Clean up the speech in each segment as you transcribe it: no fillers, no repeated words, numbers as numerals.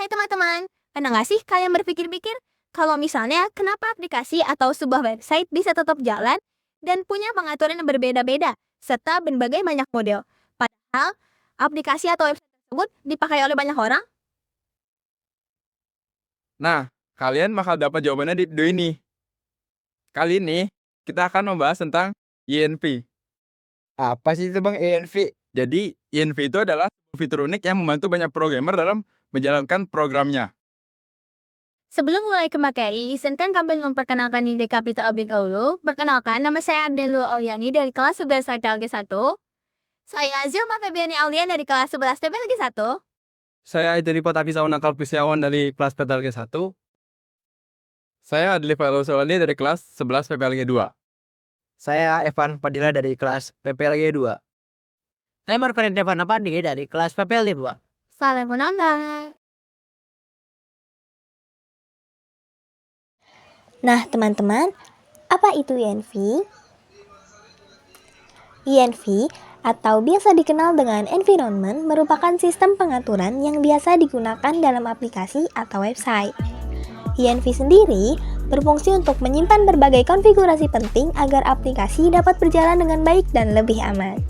Hai teman-teman, pernah nggak sih kalian berpikir-pikir kalau misalnya kenapa aplikasi atau sebuah website bisa tetap jalan dan punya pengaturan yang berbeda-beda serta berbagai banyak model. Padahal aplikasi atau website tersebut dipakai oleh banyak orang? Nah, kalian bakal dapat jawabannya di video ini. Kali ini, kita akan membahas tentang INV. Apa sih itu Bang ENV? Jadi, INV itu adalah fitur unik yang membantu banyak programmer dalam menjalankan programnya. Sebelum mulai ke materi, izinkan kami memperkenalkan diri kami terlebih dahulu. Perkenalkan, nama saya Ardelu Auliani dari kelas 11 TPLG 1. Saya Zilma Febiani Aulian dari kelas 11 TPLG 1. Saya Idri Potapisawan Nakal Pisyawan dari kelas PPLG 1. Saya Adli Failul Solani dari kelas 11 PPLG 2. Saya Evan Padilla dari kelas PPLG 2. Saya Marvin Devan Apandi dari kelas PPLG 2. Salam menambah. Nah, teman-teman, apa itu INV? INV atau biasa dikenal dengan environment merupakan sistem pengaturan yang biasa digunakan dalam aplikasi atau website. INV sendiri berfungsi untuk menyimpan berbagai konfigurasi penting agar aplikasi dapat berjalan dengan baik dan lebih aman.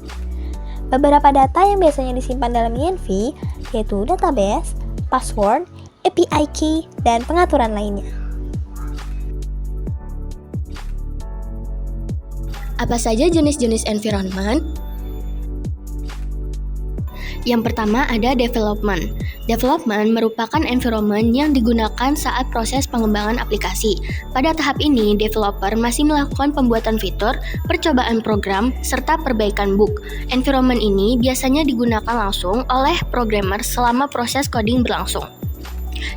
Beberapa data yang biasanya disimpan dalam INV yaitu database, password, API key, dan pengaturan lainnya. Apa saja jenis-jenis environment? Yang pertama ada development. Development merupakan environment yang digunakan saat proses pengembangan aplikasi. Pada tahap ini, developer masih melakukan pembuatan fitur, percobaan program, serta perbaikan bug. Environment ini biasanya digunakan langsung oleh programmer selama proses coding berlangsung.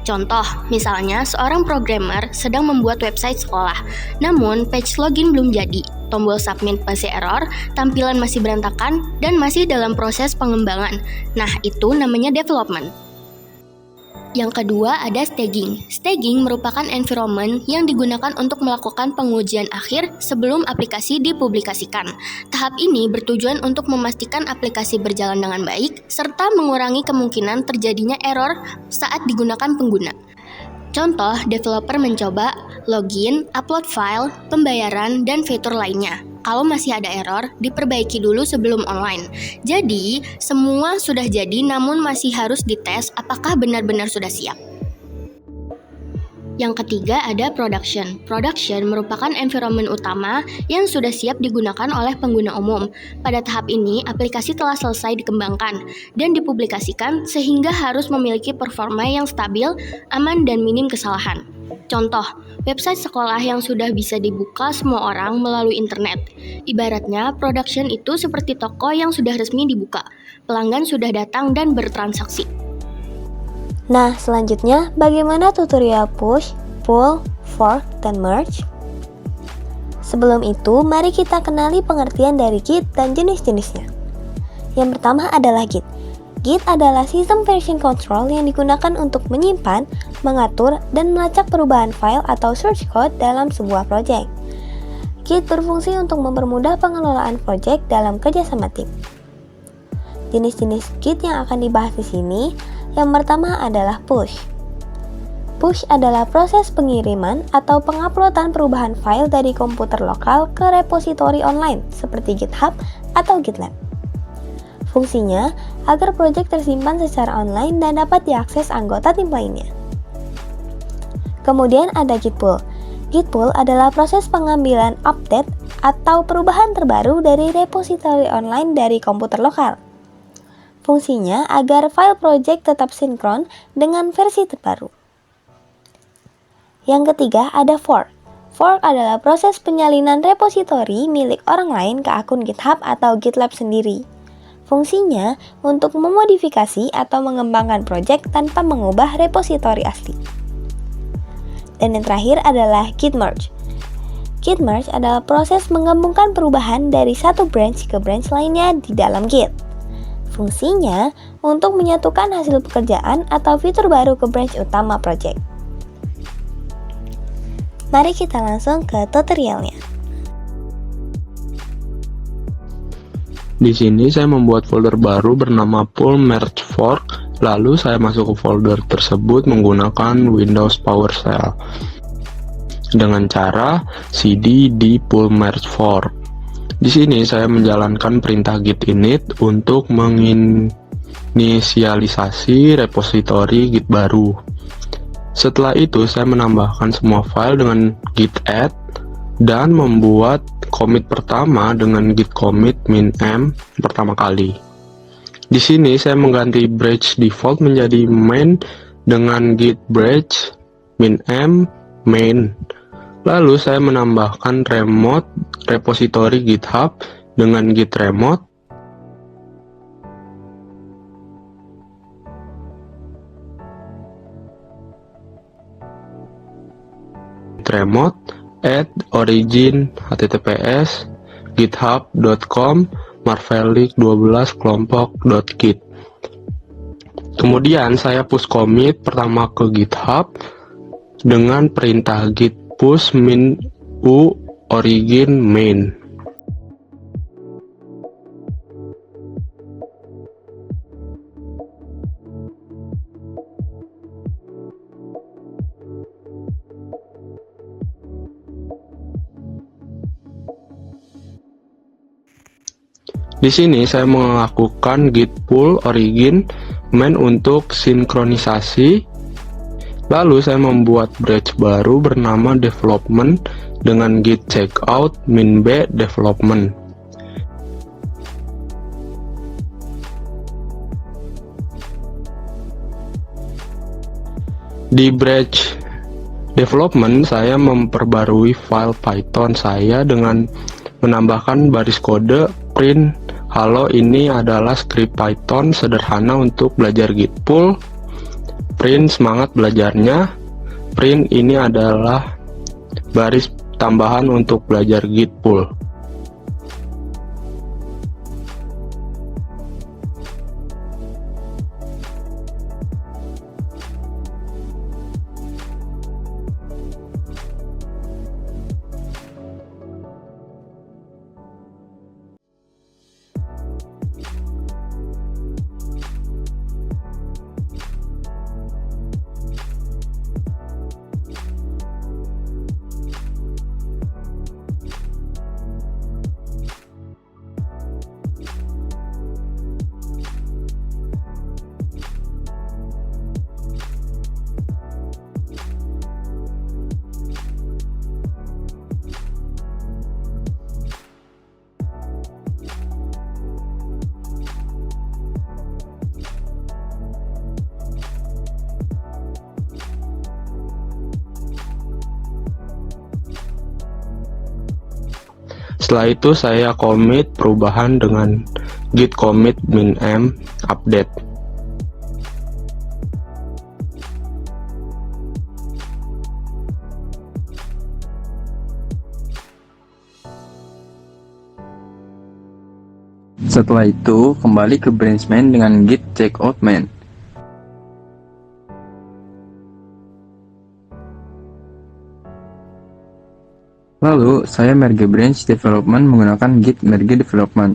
Contoh, misalnya seorang programmer sedang membuat website sekolah, namun page login belum jadi, tombol submit masih error, tampilan masih berantakan, dan masih dalam proses pengembangan. Nah, itu namanya development. Yang kedua ada staging. Staging merupakan environment yang digunakan untuk melakukan pengujian akhir sebelum aplikasi dipublikasikan. Tahap ini bertujuan untuk memastikan aplikasi berjalan dengan baik, serta mengurangi kemungkinan terjadinya error saat digunakan pengguna. Contoh, developer mencoba login, upload file, pembayaran, dan fitur lainnya. Kalau masih ada error, diperbaiki dulu sebelum online. Jadi, semua sudah jadi namun masih harus dites apakah benar-benar sudah siap. Yang ketiga ada production. Production merupakan environment utama yang sudah siap digunakan oleh pengguna umum. Pada tahap ini, aplikasi telah selesai dikembangkan dan dipublikasikan sehingga harus memiliki performa yang stabil, aman, dan minim kesalahan. Contoh, website sekolah yang sudah bisa dibuka semua orang melalui internet. Ibaratnya, production itu seperti toko yang sudah resmi dibuka. Pelanggan sudah datang dan bertransaksi. Nah, selanjutnya bagaimana tutorial push, pull, fork, dan merge? Sebelum itu, mari kita kenali pengertian dari Git dan jenis-jenisnya. Yang pertama adalah Git. Git adalah sistem version control yang digunakan untuk menyimpan, mengatur, dan melacak perubahan file atau source code dalam sebuah project. Git berfungsi untuk mempermudah pengelolaan project dalam kerjasama tim. Jenis-jenis Git yang akan dibahas di sini, yang pertama adalah push. Push adalah proses pengiriman atau penguploadan perubahan file dari komputer lokal ke repositori online seperti GitHub atau GitLab. Fungsinya agar proyek tersimpan secara online dan dapat diakses anggota tim lainnya. Kemudian ada Git pull. Git pull adalah proses pengambilan update atau perubahan terbaru dari repositori online dari komputer lokal. Fungsinya agar file project tetap sinkron dengan versi terbaru. Yang ketiga ada fork. Fork adalah proses penyalinan repositori milik orang lain ke akun GitHub atau GitLab sendiri. Fungsinya untuk memodifikasi atau mengembangkan project tanpa mengubah repositori asli. Dan yang terakhir adalah Git merge. Git merge adalah proses menggabungkan perubahan dari satu branch ke branch lainnya di dalam Git. Fungsinya untuk menyatukan hasil pekerjaan atau fitur baru ke branch utama project. Mari kita langsung ke tutorialnya. Di sini saya membuat folder baru bernama pull merge fork Lalu saya masuk ke folder tersebut menggunakan Windows PowerShell dengan cara cd di pull merge for. Di sini saya menjalankan perintah git init untuk menginisialisasi repositori git baru. Setelah itu saya menambahkan semua file dengan git add dan membuat commit pertama dengan git commit -m pertama kali. Di sini saya mengganti branch default menjadi main dengan git branch -m main. Lalu saya menambahkan remote repository GitHub dengan git remote add origin https github.com marvelik12kelompok.git. Kemudian saya push commit pertama ke GitHub dengan perintah git push -u origin main. Di sini saya melakukan git pull origin main untuk sinkronisasi. Lalu saya membuat branch baru bernama development dengan git checkout -b development. Di branch development saya memperbarui file Python saya dengan menambahkan baris kode print. Halo, ini adalah script Python sederhana untuk belajar git pull. Print semangat belajarnya. Print ini adalah baris tambahan untuk belajar git pull. Setelah itu saya commit perubahan dengan git commit -m update. Setelah itu, kembali ke branch main dengan git checkout main. Lalu, saya merge branch development menggunakan git merge development.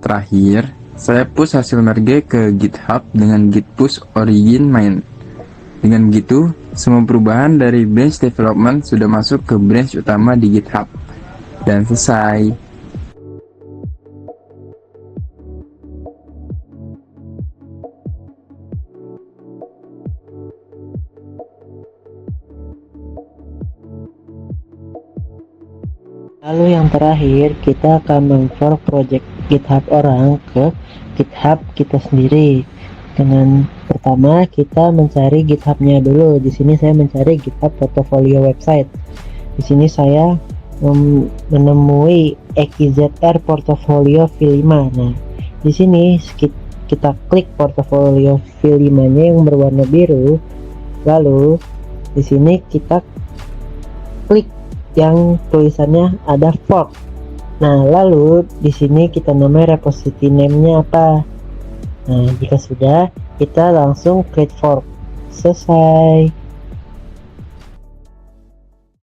Terakhir, saya push hasil merge ke GitHub dengan git push origin main. Dengan begitu, semua perubahan dari branch development sudah masuk ke branch utama di GitHub. Dan selesai. Lalu yang terakhir, kita akan mengimport project GitHub orang ke GitHub kita sendiri. Dengan pertama kita mencari GitHub-nya dulu. Di sini saya mencari GitHub portfolio website. Di sini saya menemui XZR portfolio V5. Nah, di sini kita klik portfolio V5-nya yang berwarna biru. Lalu di sini kita klik yang tulisannya ada fork. Nah, lalu di sini kita namai repository name-nya apa. Nah, jika sudah, kita langsung create fork. Selesai.